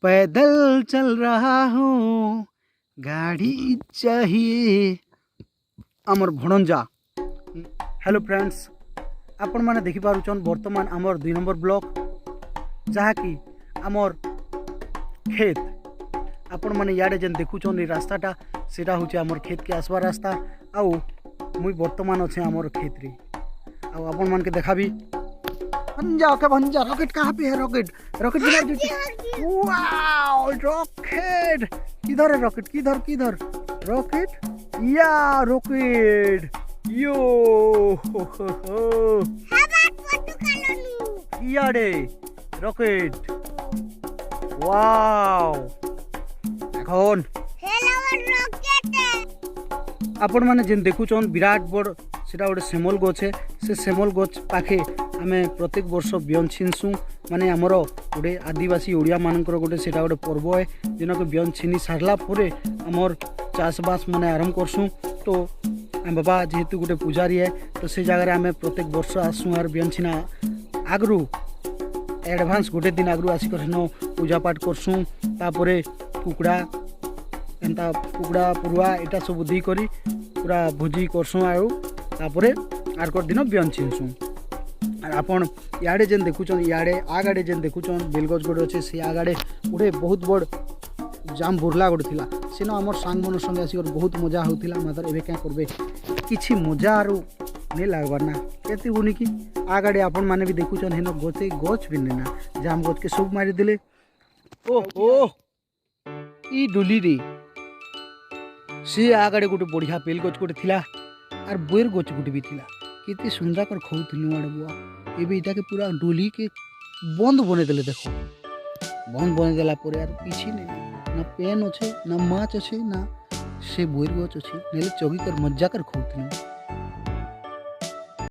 पैदल चल रहा हूँ गाड़ी चाहिए आमर भणंजा। हेलो फ्रेंड्स, आपण माने देखि पारुछन वर्तमान आमर 2 नंबर ब्लॉक जहाँकि आमर खेत। आपण माने याडे जेन देखुछन रास्ताटा सेटा होचे आमर खेत के आसवा रास्ता। आउ मुई वर्तमान अच्छे आमर खेत रे। आउ आपण मान के देखाबी भंजा रॉकेट कहाँ पे है? रॉकेट वाओ रॉकेट किधर है? रॉकेट किधर रॉकेट या रॉकेट यो याडे रॉकेट वाओ এখন आपण माने जेन देखुछन विराट बड़ सेटा गोटे सेमल गछ है। से सेमल गछ पाखे आमे प्रत्येक वर्ष बियन छिनसु माने आमर गोटे आदिवासी ओडिया मानकर गोटे सेटा गोटे पर्व है जेनक बियन छिनी सारला परे आमर चाषबास माने आरंभ करसु। तो आम बाबा जेहेतु गोटे पूजारी है तो से जगह आम प्रत्येक वर्ष आसू आर बियन छिना आगरू एडभांस गोटे दिन आगरू आसिक पूजा पाठ करसु। तापरे कुकड़ा एंता कुकड़ा पुरुआ एटा सब दी करी पूरा भोजी करसु। आउ तापरे आरकर दिन बियन छिनसु। और आपन याडे जेन देखुछन याडे आगाड़े जेन देखुछन बेलगछ गोटे अच्छे से आगाड़े गोटे बहुत बड़ जाम बुरला गोटे थिला। सेन आमर सांग मन संगे आसिक बहुत मजा होतिला। मात्र एबे क्या करबे किछि मजा आरो नै लागबार ना केते गुनी कि आगाड़े आपन माने भी देखुछन हेन गछे गछ भी नेना जाम गछ के सब मारी देले। ओ ई डोली रे से आगाड़े गोटे बढ़िया बेल गछ गोटे थिला आर बोर गछ गोटे भी थिला। केते सुंदर कर खौथिलु आड़े बुआ एबे इटा के पूरा डोली के बंद बने देले। देखो बंद बने देला परे यार किछि नै ना पेन अच्छे ना माछ अच्छे ना से बोर गछ अच्छे नेले चौकी कर मजा कर खौथिलु।